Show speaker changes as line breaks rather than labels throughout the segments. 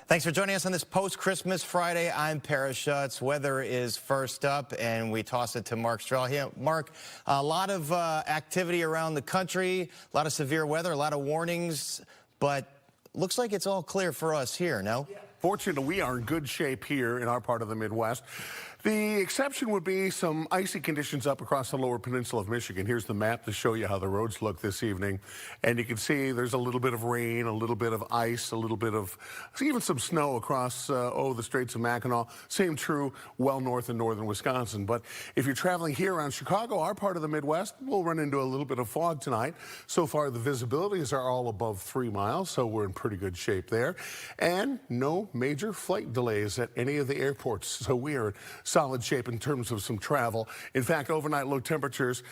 Thanks for joining us on this post-Christmas Friday. I'm Paris Schutz. Weather is first up, and we toss it to Mark Strell here. Mark, a lot of activity around the country, a lot of severe weather, a lot of warnings, but looks like it's all clear for us here, no?
Yeah. Fortunately, we are in good shape here in our part of the Midwest. The exception would be some icy conditions up across the lower peninsula of Michigan. Here's the map to show you how the roads look this evening. And you can see there's a little bit of rain, a little bit of ice, a little bit of even some snow across, the Straits of Mackinac. Same true well north in northern Wisconsin. But if you're traveling here around Chicago, our part of the Midwest, we'll run into a little bit of fog tonight. So far, the visibilities are all above 3 miles, so we're in pretty good shape there. And no major flight delays at any of the airports. So we are solid shape in terms of some travel. In fact, overnight low temperatures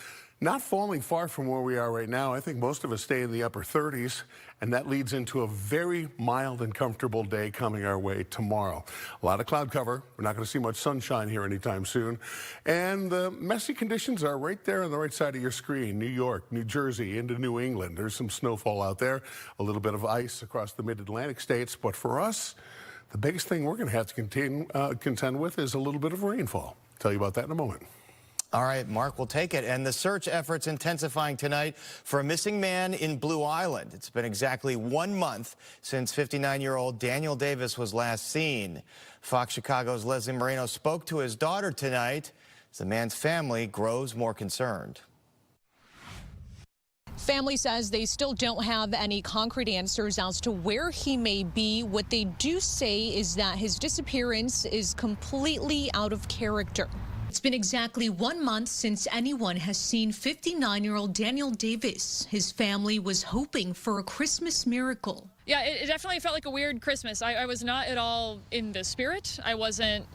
not falling far from where we are right now. I think most of us stay in the upper 30s, and that leads into a very mild and comfortable day coming our way tomorrow. A lot of cloud cover. We're not going to see much sunshine here anytime soon. And the messy conditions are right there on the right side of your screen. New York, New Jersey, into New England. There's some snowfall out there, a little bit of ice across the mid-Atlantic states. But for us, the biggest thing we're going to have to contend with is a little bit of rainfall. I'll tell you about that in a moment.
All right, Mark, we'll take it. And the search efforts intensifying tonight for a missing man in Blue Island. It's been exactly 1 month since 59-year-old Daniel Davis was last seen. Fox Chicago's Leslie Moreno spoke to his daughter tonight as the man's family grows more concerned.
Family says they still don't have any concrete answers as to where he may be. What they do say is that his disappearance is completely out of character. It's been exactly 1 month since anyone has seen 59-year-old Daniel Davis. His family was hoping for a Christmas miracle.
Yeah, it definitely felt like a weird Christmas. I was not at all in the spirit. I wasn't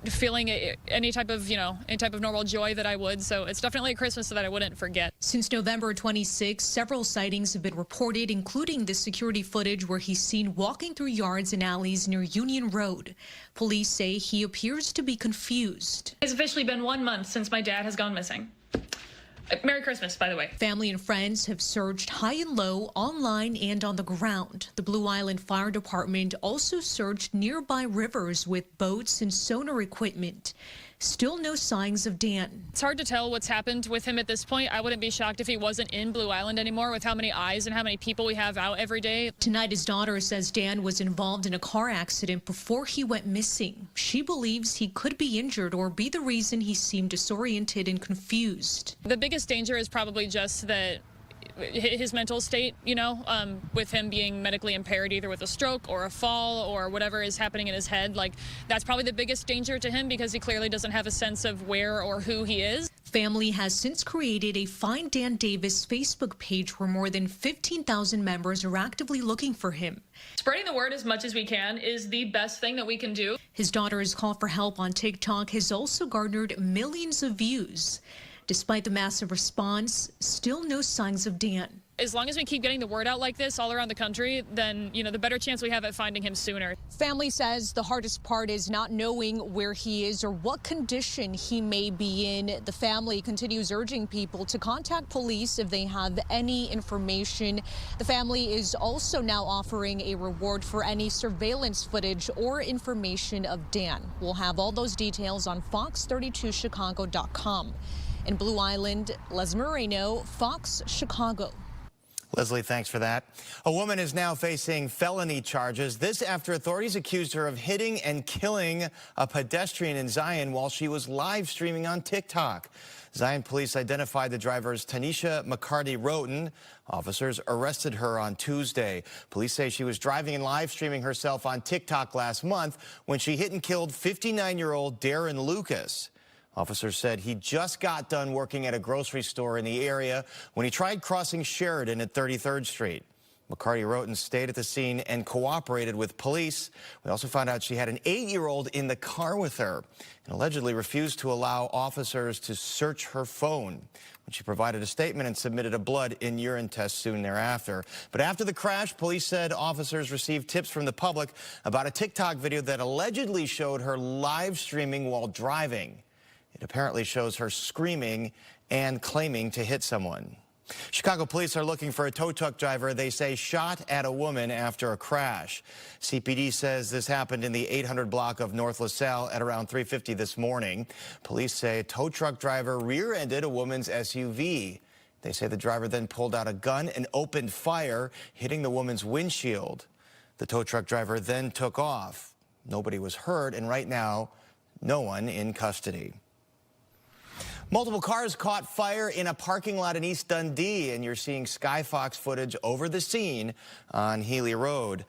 feeling any type of normal joy that I would. So it's definitely a Christmas that I wouldn't forget.
Since November 26, several sightings have been reported, including the security footage where he's seen walking through yards and alleys near Union Road. Police say he appears to be confused.
It's officially been 1 month since my dad has gone missing. Merry Christmas, by the way.
Family and friends have searched high and low, online and on the ground. The Blue Island Fire Department also searched nearby rivers with boats and sonar equipment. Still no signs of Dan.
It's hard to tell what's happened with him at this point. I wouldn't be shocked if he wasn't in Blue Island anymore with how many eyes and how many people we have out every day.
Tonight, his daughter says Dan was involved in a car accident before he went missing. She believes he could be injured or be the reason he seemed disoriented and confused.
The biggest danger is probably just that his mental state, with him being medically impaired, either with a stroke or a fall or whatever is happening in his head. Like, that's probably the biggest danger to him because he clearly doesn't have a sense of where or who he is.
Family has since created a Find Dan Davis Facebook page where more than 15,000 members are actively looking for him.
Spreading the word as much as we can is the best thing that we can do.
His daughter's call for help on TikTok has also garnered millions of views. Despite the massive response, still no signs of Dan.
As long as we keep getting the word out like this all around the country, then, the better chance we have at finding him sooner.
Family says the hardest part is not knowing where he is or what condition he may be in. The family continues urging people to contact police if they have any information. The family is also now offering a reward for any surveillance footage or information of Dan. We'll have all those details on fox32chicago.com. In Blue Island, Les Moreno, Fox Chicago.
Leslie, thanks for that. A woman is now facing felony charges. This after authorities accused her of hitting and killing a pedestrian in Zion while she was live streaming on TikTok. Zion police identified the driver as Tanisha McCarty-Roten. Officers arrested her on Tuesday. Police say she was driving and live streaming herself on TikTok last month when she hit and killed 59-year-old Darren Lucas. Officers said he just got done working at a grocery store in the area when he tried crossing Sheridan at 33rd Street. McCarty-Roten stayed at the scene and cooperated with police. We also found out she had an 8-year-old in the car with her and allegedly refused to allow officers to search her phone when she provided a statement and submitted a blood and urine test soon thereafter. But after the crash, police said officers received tips from the public about a TikTok video that allegedly showed her live streaming while driving. It apparently shows her screaming and claiming to hit someone. Chicago police are looking for a tow truck driver they say shot at a woman after a crash. CPD says this happened in the 800 block of North LaSalle at around 3:50 this morning. Police say a tow truck driver rear-ended a woman's SUV. They say the driver then pulled out a gun and opened fire, hitting the woman's windshield. The tow truck driver then took off. Nobody was hurt, and right now, no one in custody. Multiple cars caught fire in a parking lot in East Dundee, and you're seeing Skyfox footage over the scene on Healy Road.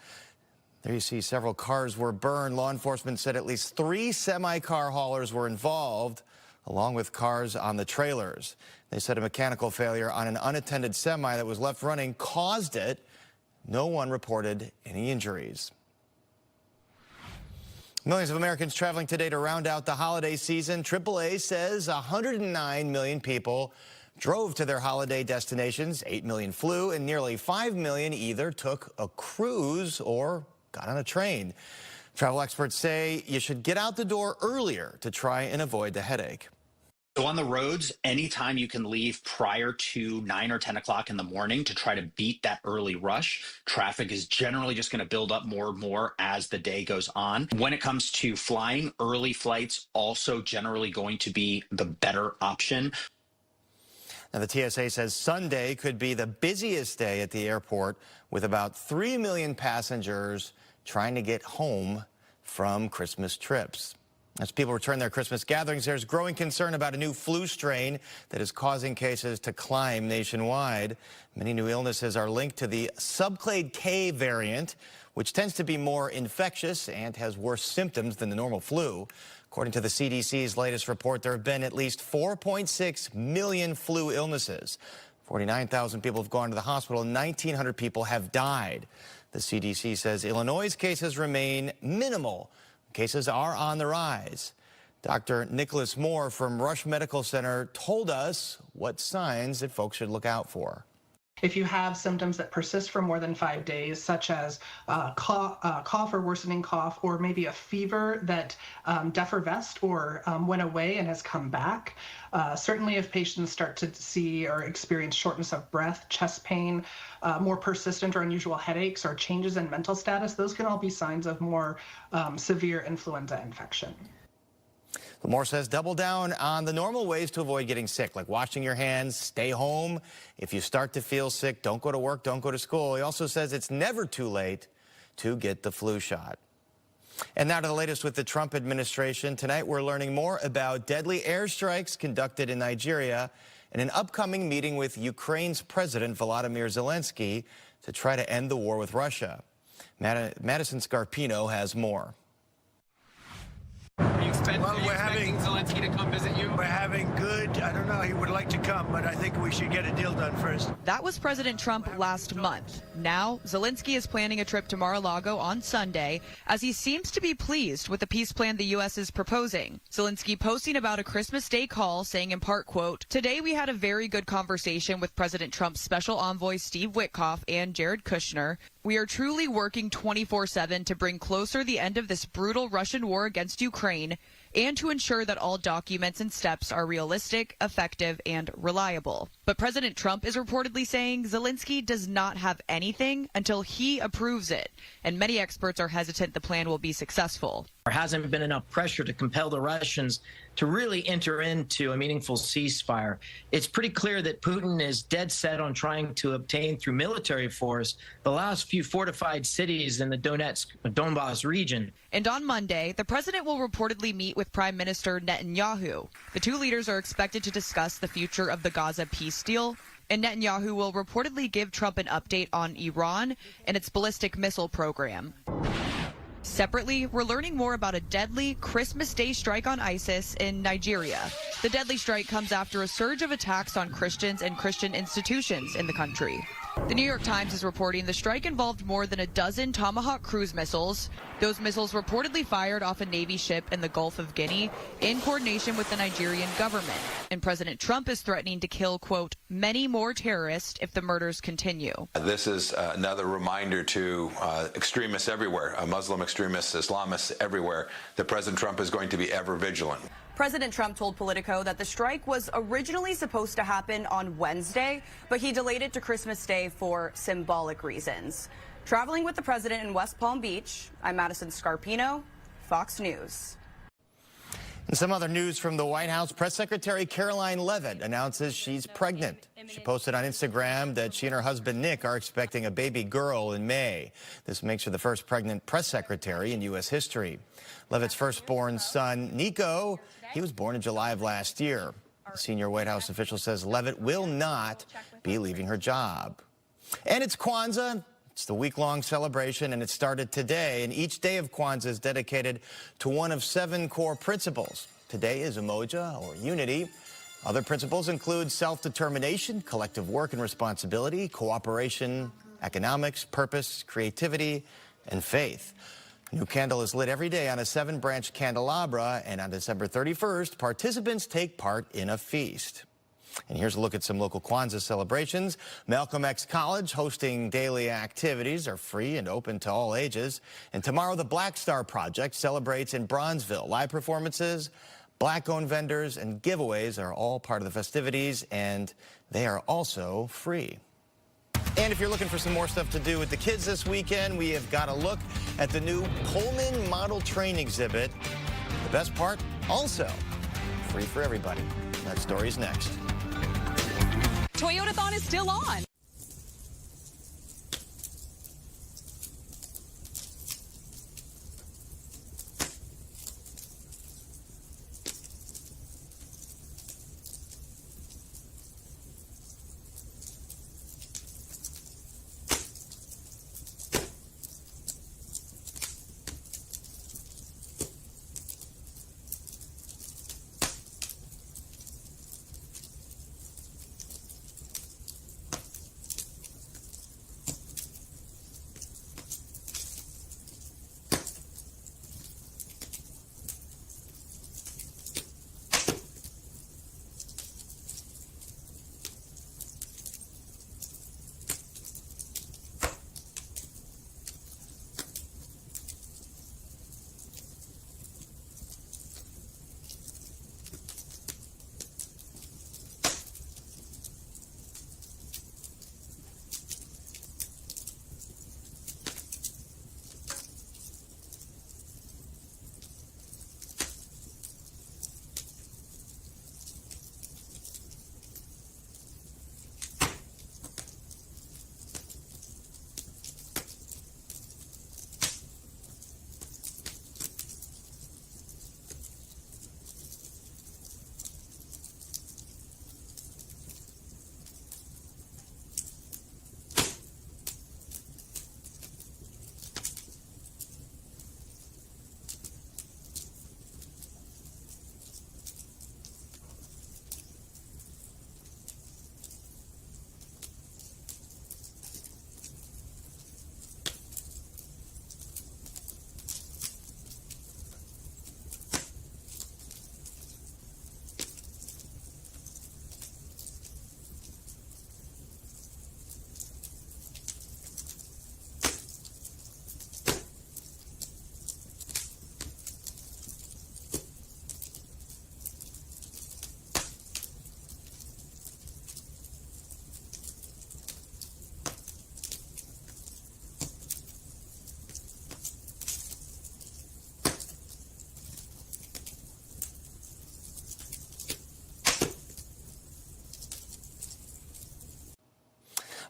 There you see several cars were burned. Law enforcement said at least 3 semi-car haulers were involved, along with cars on the trailers. They said a mechanical failure on an unattended semi that was left running caused it. No one reported any injuries. Millions of Americans traveling today to round out the holiday season. AAA says 109 million people drove to their holiday destinations. 8 million flew, and nearly 5 million either took a cruise or got on a train. Travel experts say you should get out the door earlier to try and avoid the headache.
So on the roads, anytime you can leave prior to 9 or 10 o'clock in the morning to try to beat that early rush, traffic is generally just going to build up more and more as the day goes on. When it comes to flying, early flights also generally going to be the better option.
Now, the TSA says Sunday could be the busiest day at the airport, with about 3 million passengers trying to get home from Christmas trips. As people return their Christmas gatherings, there's growing concern about a new flu strain that is causing cases to climb nationwide. Many new illnesses are linked to the subclade K variant, which tends to be more infectious and has worse symptoms than the normal flu. According to the CDC's latest report, there have been at least 4.6 million flu illnesses. 49,000 people have gone to the hospital, and 1,900 people have died. The CDC says Illinois' cases remain minimal. Cases are on the rise. Dr. Nicholas Moore from Rush Medical Center told us what signs that folks should look out for.
If you have symptoms that persist for more than 5 days, such as cough or worsening cough, or maybe a fever that defervesced or went away and has come back, certainly if patients start to see or experience shortness of breath, chest pain, more persistent or unusual headaches, or changes in mental status, those can all be signs of more severe influenza infection.
Moore says double down on the normal ways to avoid getting sick, like washing your hands, stay home. If you start to feel sick, don't go to work, don't go to school. He also says it's never too late to get the flu shot. And now to the latest with the Trump administration. Tonight we're learning more about deadly airstrikes conducted in Nigeria and an upcoming meeting with Ukraine's President Volodymyr Zelensky to try to end the war with Russia. Madison Scarpino has more.
Well, we're having Zelensky to come visit you. We're having good. I don't know. He would like to come, but I think we should get a deal done first.
That was President Trump last month. Now, Zelensky is planning a trip to Mar-a-Lago on Sunday, as he seems to be pleased with the peace plan the U.S. is proposing. Zelensky posting about a Christmas Day call, saying in part, quote, "Today we had a very good conversation with President Trump's special envoy Steve Witkoff and Jared Kushner. We are truly working 24/7 to bring closer the end of this brutal Russian war against Ukraine and to ensure that all documents and steps are realistic, effective, and reliable." But President Trump is reportedly saying Zelensky does not have anything until he approves it, and many experts are hesitant the plan will be successful.
There hasn't been enough pressure to compel the Russians to really enter into a meaningful ceasefire. It's pretty clear that Putin is dead set on trying to obtain through military force the last few fortified cities in the Donbass region.
And on Monday, the president will reportedly meet with Prime Minister Netanyahu. The two leaders are expected to discuss the future of the Gaza peace deal, and Netanyahu will reportedly give Trump an update on Iran and its ballistic missile program. Separately, we're learning more about a deadly Christmas Day strike on ISIS in Nigeria. The deadly strike comes after a surge of attacks on Christians and Christian institutions in the country. The New York Times is reporting the strike involved more than a dozen Tomahawk cruise missiles. Those missiles reportedly fired off a Navy ship in the Gulf of Guinea in coordination with the Nigerian government. And President Trump is threatening to kill, quote, many more terrorists if the murders continue.
This is another reminder to extremists everywhere, Muslim extremists, Islamists everywhere, that President Trump is going to be ever vigilant.
President Trump told Politico that the strike was originally supposed to happen on Wednesday, but he delayed it to Christmas Day for symbolic reasons. Traveling with the president in West Palm Beach, I'm Madison Scarpino, Fox News.
And some other news from the White House. Press Secretary Caroline Leavitt announces she's pregnant. She posted on Instagram that she and her husband Nick are expecting a baby girl in May. This makes her the first pregnant press secretary in U.S. history. Leavitt's firstborn son, Nico, he was born in July of last year. The senior White House official says Leavitt will not be leaving her job. And it's Kwanzaa. It's the week-long celebration, and it started today. And each day of Kwanzaa is dedicated to one of 7 core principles. Today is umoja, or unity. Other principles include self-determination, collective work and responsibility, cooperation, economics, purpose, creativity, and faith. A new candle is lit every day on a 7-branch candelabra, and on December 31st, participants take part in a feast. And here's a look at some local Kwanzaa celebrations. Malcolm X College hosting daily activities are free and open to all ages. And tomorrow, the Black Star Project celebrates in Bronzeville. Live performances, Black-owned vendors, and giveaways are all part of the festivities, and they are also free. And if you're looking for some more stuff to do with the kids this weekend, we have got a look at the new Pullman model train exhibit. The best part, also free for everybody. That story's next.
Toyotathon is still on.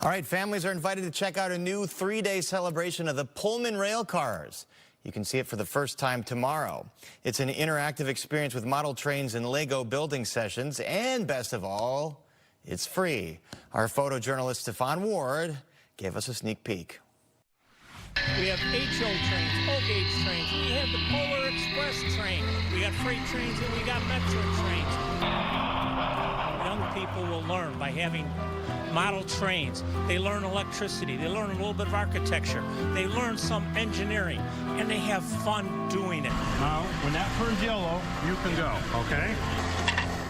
All right, families are invited to check out a new 3-day celebration of the Pullman rail cars. You can see it for the first time tomorrow. It's an interactive experience with model trains and Lego building sessions, and best of all, it's free. Our photojournalist Stefan Ward gave us a sneak peek.
We have HO trains, O-gauge trains, we have the Polar Express train, we got freight trains, and we got metro trains. Young people will learn by having model trains. They learn electricity, they learn a little bit of architecture, they learn some engineering, and they have fun doing it.
Now, when that turns yellow, you can go, okay?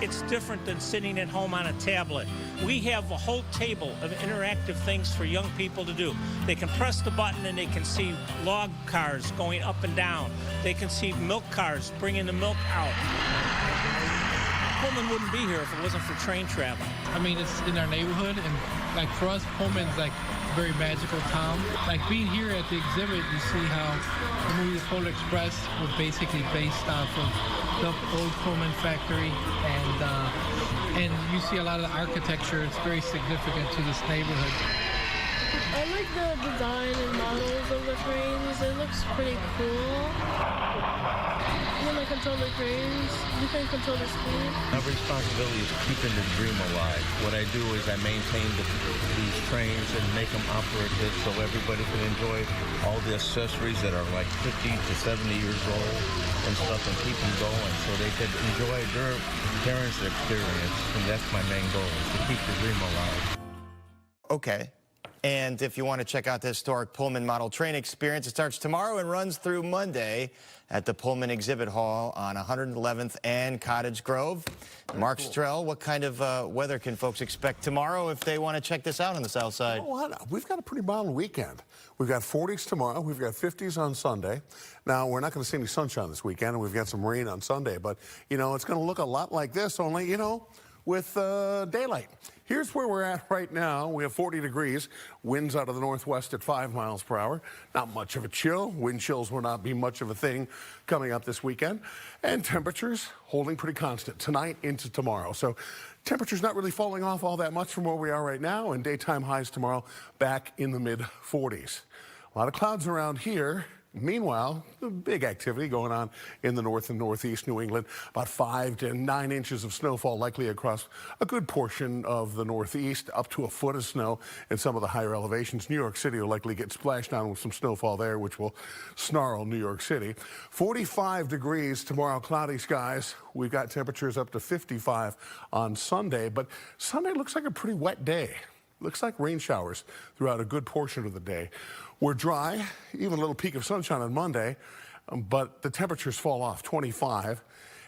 It's different than sitting at home on a tablet. We have a whole table of interactive things for young people to do. They can press the button and they can see log cars going up and down. They can see milk cars bringing the milk out. Pullman wouldn't be here if it wasn't for train travel.
I mean, it's in our neighborhood, and like for us, Pullman's like a very magical town. Like being here at the exhibit, you see how the movie The Polar Express was basically based off of the old Pullman factory, and you see a lot of the architecture. It's very significant to this neighborhood.
I like the design and models of the trains. It looks pretty cool. When I control the trains, you can control the speed.
My responsibility is keeping the dream alive. What I do is I maintain these trains and make them operative so everybody can enjoy all the accessories that are like 50 to 70 years old and stuff, and keep them going so they can enjoy their parents' experience. And that's my main goal, is to keep the dream alive.
Okay. And if you want to check out the historic Pullman model train experience, it starts tomorrow and runs through Monday at the Pullman Exhibit Hall on 111th and Cottage Grove. Mark Strell, what kind of weather can folks expect tomorrow if they want to check this out on the south side?
You know what? We've got a pretty mild weekend. We've got 40s tomorrow. We've got 50s on Sunday. Now, we're not going to see any sunshine this weekend, and we've got some rain on Sunday. But, you know, it's going to look a lot like this, only, you know, with daylight. Here's where we're at right now. We have 40 degrees, winds out of the northwest at 5 miles per hour. Not much of a chill. Wind chills will not be much of a thing coming up this weekend. And temperatures holding pretty constant tonight into tomorrow. So temperatures not really falling off all that much from where we are right now, and daytime highs tomorrow back in the mid 40s. A lot of clouds around here. Meanwhile, big activity going on in the north and northeast New England. About 5 to 9 inches of snowfall likely across a good portion of the northeast, up to a foot of snow in some of the higher elevations. New York City will likely get splashed down with some snowfall there, which will snarl New York City. 45 degrees tomorrow, cloudy skies. We've got temperatures up to 55 on Sunday, but Sunday looks like a pretty wet day. Looks like rain showers throughout a good portion of the day. We're dry, even a little peak of sunshine on Monday, but the temperatures fall off, 25.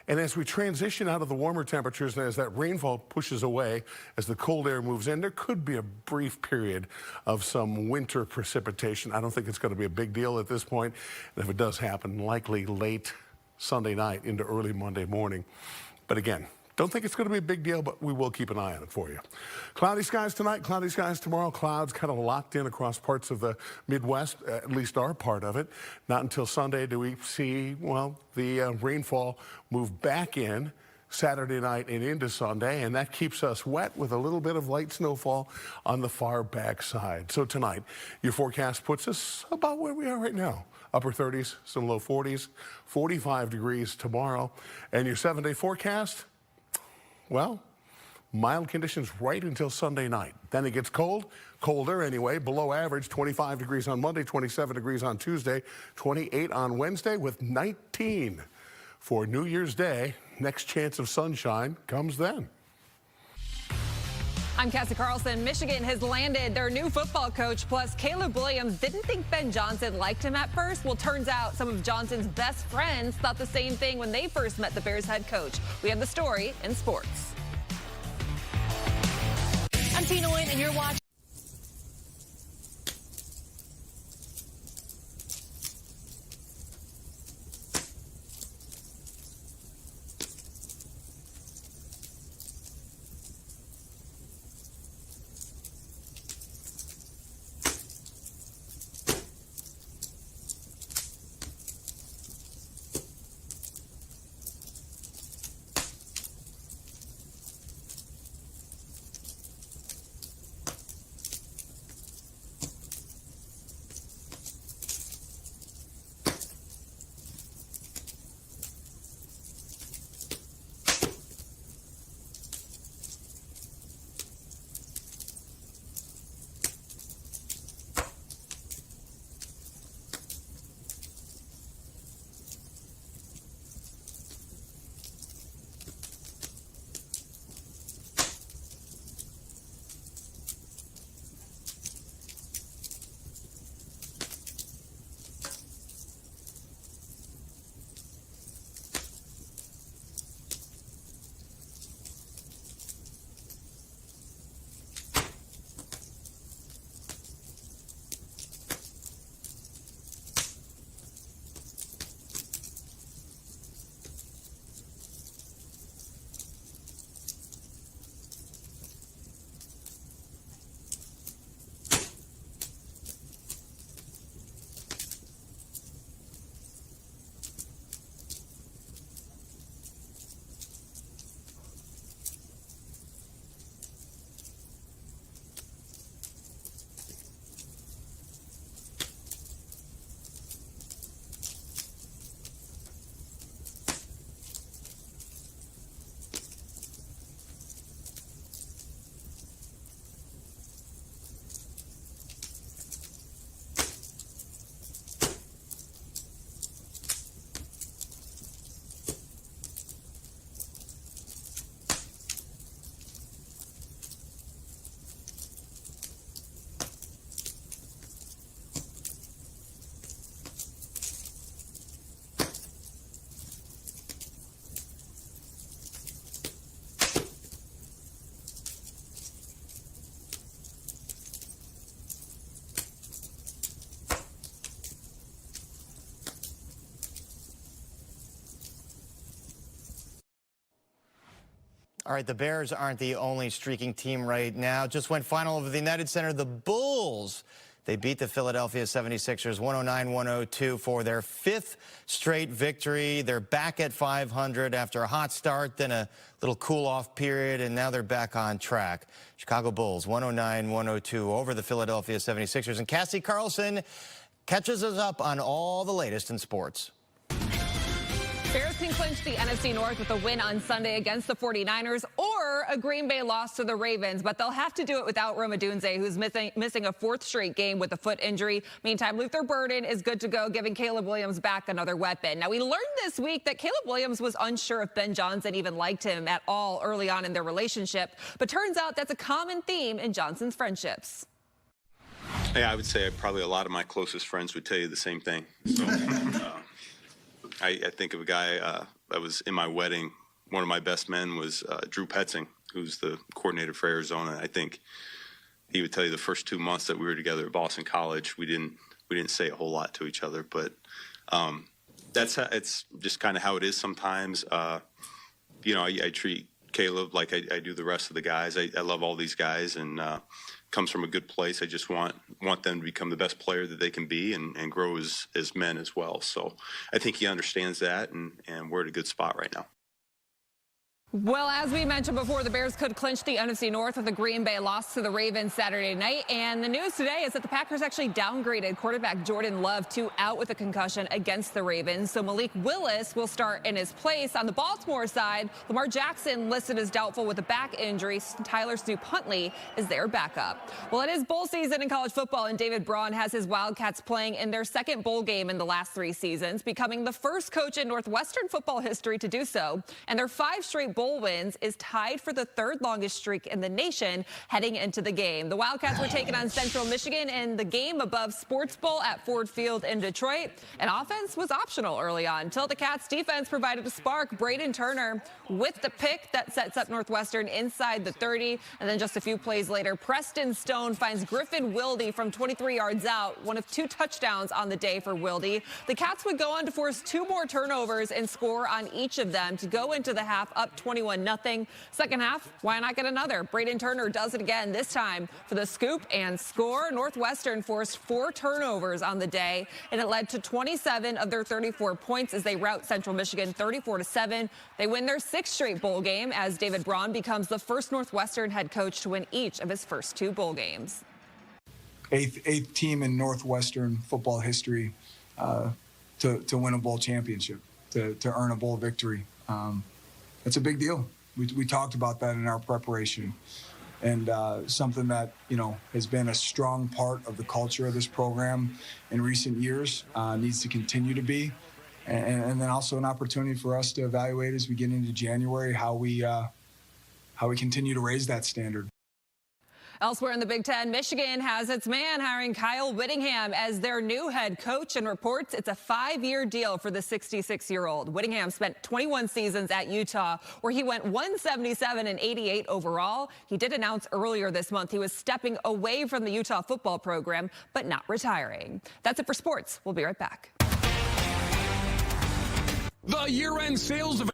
And as we transition out of the warmer temperatures and as that rainfall pushes away, as the cold air moves in, there could be a brief period of some winter precipitation. I don't think it's going to be a big deal at this point. And if it does happen, likely late Sunday night into early Monday morning. But again, don't think it's going to be a big deal, but we will keep an eye on it for you. Cloudy skies tonight, cloudy skies tomorrow. Clouds kind of locked in across parts of the Midwest, at least our part of it. Not until Sunday do we see, well, the rainfall move back in Saturday night and into Sunday, and that keeps us wet with a little bit of light snowfall on the far back side. So tonight, your forecast puts us about where we are right now. Upper 30s, some low 40s, 45 degrees tomorrow. And your 7-day forecast, well, mild conditions right until Sunday night. Then it gets cold, colder anyway, below average, 25 degrees on Monday, 27 degrees on Tuesday, 28 on Wednesday, with 19 for New Year's Day. Next chance of sunshine comes then.
I'm Cassie Carlson. Michigan has landed their new football coach, plus Caleb Williams didn't think Ben Johnson liked him at first. Well, turns out some of Johnson's best friends thought the same thing when they first met the Bears head coach. We have the story in sports. I'm Tina Nguyen, and you're watching.
All right, the Bears aren't the only streaking team right now. Just went final over the United Center. The Bulls, they beat the Philadelphia 76ers 109-102 for their 5th straight victory. They're back at 500 after a hot start, then a little cool-off period, and now they're back on track. Chicago Bulls 109-102 over the Philadelphia 76ers. And Cassie Carlson catches us up on all the latest in sports.
Bears can clinch the NFC North with a win on Sunday against the 49ers or a Green Bay loss to the Ravens, but they'll have to do it without Rome Odunze, who's missing a 4th straight game with a foot injury. Meantime, Luther Burden is good to go, giving Caleb Williams back another weapon. Now, we learned this week that Caleb Williams was unsure if Ben Johnson even liked him at all early on in their relationship, but turns out that's a common theme in Johnson's friendships.
Yeah, I would say probably a lot of my closest friends would tell you the same thing. So, I think of a guy that was in my wedding. One of my best men was Drew Petzing, who's the coordinator for Arizona. I think he would tell you the first 2 months that we were together at Boston College, we didn't say a whole lot to each other, but it's just kind of how it is sometimes. You know, I treat Caleb like I do the rest of the guys. I love all these guys, and comes from a good place. I just want them to become the best player that they can be and grow as men as well. So I think he understands that, and we're at a good spot right now.
Well, as we mentioned before, the Bears could clinch the NFC North with a Green Bay loss to the Ravens Saturday night. And the news today is that the Packers actually downgraded quarterback Jordan Love to out with a concussion against the Ravens. So Malik Willis will start in his place. On the Baltimore side, Lamar Jackson listed as doubtful with a back injury. Tyler Snoop Huntley is their backup. Well, it is bowl season in college football, and David Braun has his Wildcats playing in their 2nd bowl game in the last 3 seasons, becoming the first coach in Northwestern football history to do so. And their 5 straight bowl wins is tied for the 3rd longest streak in the nation heading into the game. The Wildcats were taking on Central Michigan in the game above Sports Bowl at Ford Field in Detroit. And offense was optional early on until the Cats defense provided a spark. Braden Turner with the pick that sets up Northwestern inside the 30. And then just a few plays later, Preston Stone finds Griffin Wilde from 23 yards out, one of 2 touchdowns on the day for Wilde. The Cats would go on to force 2 more turnovers and score on each of them to go into the half up 21-0. Second half, why not get another? Braden Turner does it again, this time for the scoop and score. Northwestern forced 4 turnovers on the day, and it led to 27 of their 34 points as they rout Central Michigan 34-7. They win their 6th straight bowl game as David Braun becomes the first Northwestern head coach to win each of his first 2 bowl games.
Eighth team in Northwestern football history to win a bowl championship, to earn a bowl victory. It's a big deal. We talked about that in our preparation, and something that, you know, has been a strong part of the culture of this program in recent years, needs to continue to be, and then also an opportunity for us to evaluate as we get into January how we continue to raise that standard.
Elsewhere in the Big Ten, Michigan has its man hiring Kyle Whittingham as their new head coach, and reports it's a 5-year deal for the 66-year-old. Whittingham spent 21 seasons at Utah, where he went 177 and 88 overall. He did announce earlier this month he was stepping away from the Utah football program, but not retiring. That's it for sports. We'll be right back.
The year-end sales of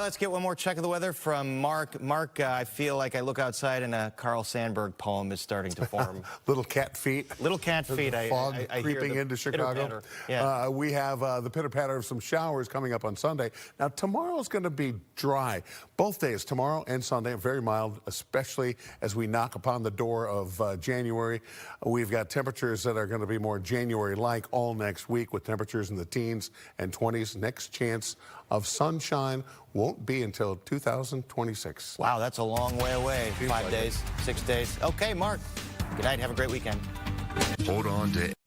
let's get one more check of the weather from Mark. Mark, I feel like I look outside and a Carl Sandburg poem is starting to form.
Little cat feet.
Little cat feet.
The fog
I
creeping
hear
into Chicago. Yeah. We have the pitter-patter of some showers coming up on Sunday. Now, tomorrow is going to be dry. Both days, tomorrow and Sunday, are very mild, especially as we knock upon the door of January. We've got temperatures that are going to be more January-like all next week, with temperatures in the teens and 20s. Next chance of sunshine won't be until 2026.
Wow, that's a long way away. 5 days, 6 days. Okay, Mark. Good night. Have a great weekend.
Hold on to